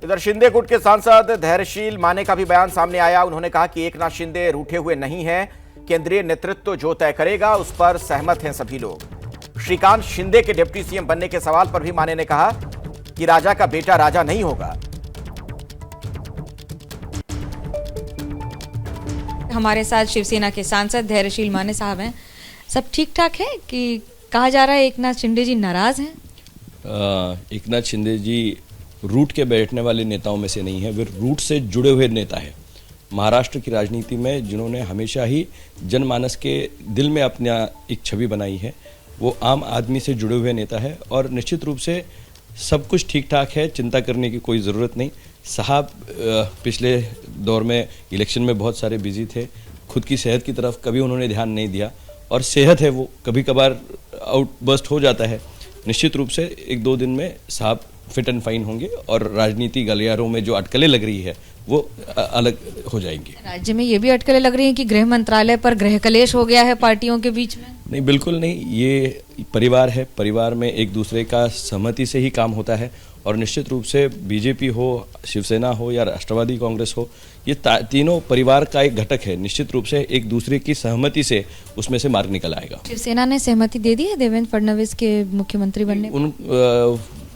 इधर शिंदे गुट के सांसद धैर्यशील माने का भी बयान सामने आया। उन्होंने कहा कि एकनाथ शिंदे रूठे हुए नहीं हैं, केंद्रीय नेतृत्व जो तय करेगा उस पर सहमत हैं सभी लोग। श्रीकांत शिंदे के डिप्टी सीएम बनने के सवाल पर भी माने ने कहा कि राजा का बेटा राजा नहीं होगा। हमारे साथ शिवसेना के सांसद धैर्यशील माने साहब हैं। सब ठीक ठाक है कि कहा जा रहा है एकनाथ शिंदे जी नाराज हैं? एकनाथ शिंदे जी रूट के बैठने वाले नेताओं में से नहीं है, वे रूट से जुड़े हुए नेता है। महाराष्ट्र की राजनीति में जिन्होंने हमेशा ही जनमानस के दिल में अपना एक छवि बनाई है, वो आम आदमी से जुड़े हुए नेता है और निश्चित रूप से सब कुछ ठीक ठाक है, चिंता करने की कोई ज़रूरत नहीं। साहब पिछले दौर में इलेक्शन में बहुत सारे बिजी थे, खुद की सेहत की तरफ कभी उन्होंने ध्यान नहीं दिया और सेहत है वो कभी कभार आउटबर्स्ट हो जाता है। निश्चित रूप से एक दो दिन में साहब फिट एंड फाइन होंगे और राजनीति गलियारों में जो अटकलें लग रही है वो अलग हो जाएंगी। राज्य में ये भी अटकलें लग रही हैं कि गृह मंत्रालय पर गृह कलेश हो गया है पार्टियों के बीच में। नहीं, बिल्कुल नहीं, ये परिवार है, परिवार में एक दूसरे का सहमति से ही काम होता है और निश्चित रूप से बीजेपी हो, शिवसेना हो या राष्ट्रवादी कांग्रेस हो, ये तीनों परिवार का एक घटक है। निश्चित रूप से एक दूसरे की सहमति से उसमें से मार्ग निकल आएगा। शिवसेना ने सहमति दे दी है देवेंद्र फडणवीस के मुख्यमंत्री बनने?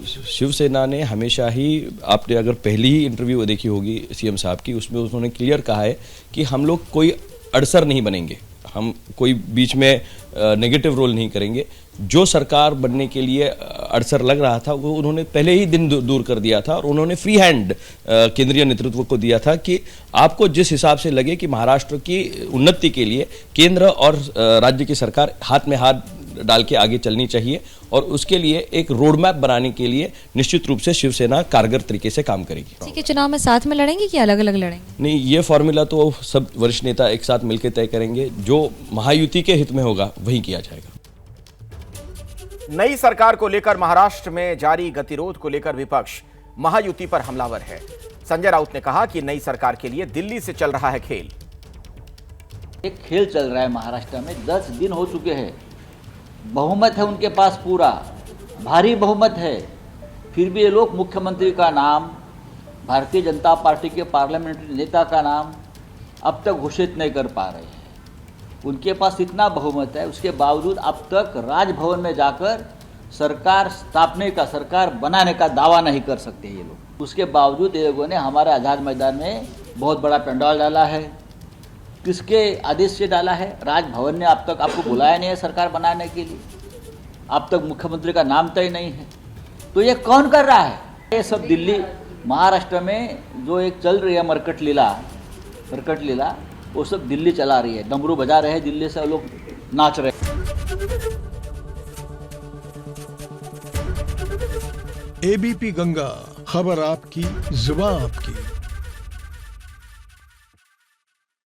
शिवसेना ने हमेशा ही, आपने अगर पहली ही इंटरव्यू देखी होगी सीएम साहब की, उसमें उन्होंने क्लियर कहा है कि हम लोग कोई अड़सर नहीं बनेंगे, हम कोई बीच में नेगेटिव रोल नहीं करेंगे। जो सरकार बनने के लिए अड़सर लग रहा था वो उन्होंने पहले ही दिन दूर कर दिया था और उन्होंने फ्री हैंड केंद्रीय नेतृत्व को दिया था कि आपको जिस हिसाब से लगे कि महाराष्ट्र की उन्नति के लिए केंद्र और राज्य की सरकार हाथ में हाथ डाल के आगे चलनी चाहिए और उसके लिए एक रोड मैप बनाने के लिए निश्चित रूप से शिवसेना कारगर तरीके से काम करेगी। ठीक है, चुनाव में साथ में लड़ेंगे कि अलग अलग लड़ेंगे? नहीं, ये फॉर्मूला तो सब वरिष्ठ नेता एक साथ मिलकर तय करेंगे, जो महायुति के हित में होगा वही किया जाएगा। नई सरकार को लेकर महाराष्ट्र में जारी गतिरोध को लेकर विपक्ष महायुति पर हमलावर है। संजय राउत ने कहा कि नई सरकार के लिए दिल्ली से चल रहा है खेल। एक खेल चल रहा है महाराष्ट्र में, 10 दिन हो चुके हैं, बहुमत है उनके पास, पूरा भारी बहुमत है, फिर भी ये लोग मुख्यमंत्री का नाम, भारतीय जनता पार्टी के पार्लियामेंट्री नेता का नाम अब तक घोषित नहीं कर पा रहे हैं। उनके पास इतना बहुमत है, उसके बावजूद अब तक राजभवन में जाकर सरकार स्थापने का, सरकार बनाने का दावा नहीं कर सकते ये लोग। उसके बावजूद ये लोगों ने हमारे आज़ाद मैदान में बहुत बड़ा पंडाल डाला है। किसके आदेश से डाला है? राजभवन ने अब तक आपको बुलाया नहीं है सरकार बनाने के लिए, अब तक मुख्यमंत्री का नाम तय नहीं है। तो ये कौन कर रहा है? ये सब दिल्ली, महाराष्ट्र में जो एक चल रही है मरकट लीला, वो सब दिल्ली चला रही है, डमरू बजा रहे हैं, दिल्ली से लोग नाच रहे हैं। एबीपी गंगा, खबर आपकी, जुबान आपकी।